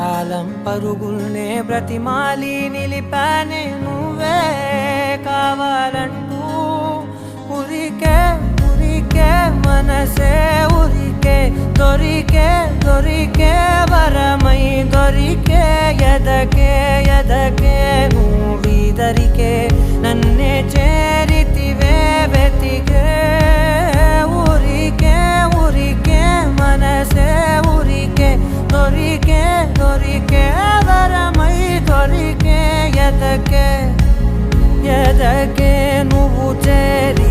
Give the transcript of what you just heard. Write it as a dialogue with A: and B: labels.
A: కాలం పరుగుల్నే బ్రతిమాలి నిలిపానే నువ్వే కావాలంటూ ఉరికే ఉరికే మనసే ఉరికే దొరికే దొరికే వరమై దొరికే ఎదకే ఎదకే నువ్వీదరికే నన్నే చేరితివే వెతికే ఉరికే ఉరికే మనసే ఉరికే దొరికే దొరికే వరమై దొరికే ఎదకే ఎదకే నువ్వు చేరి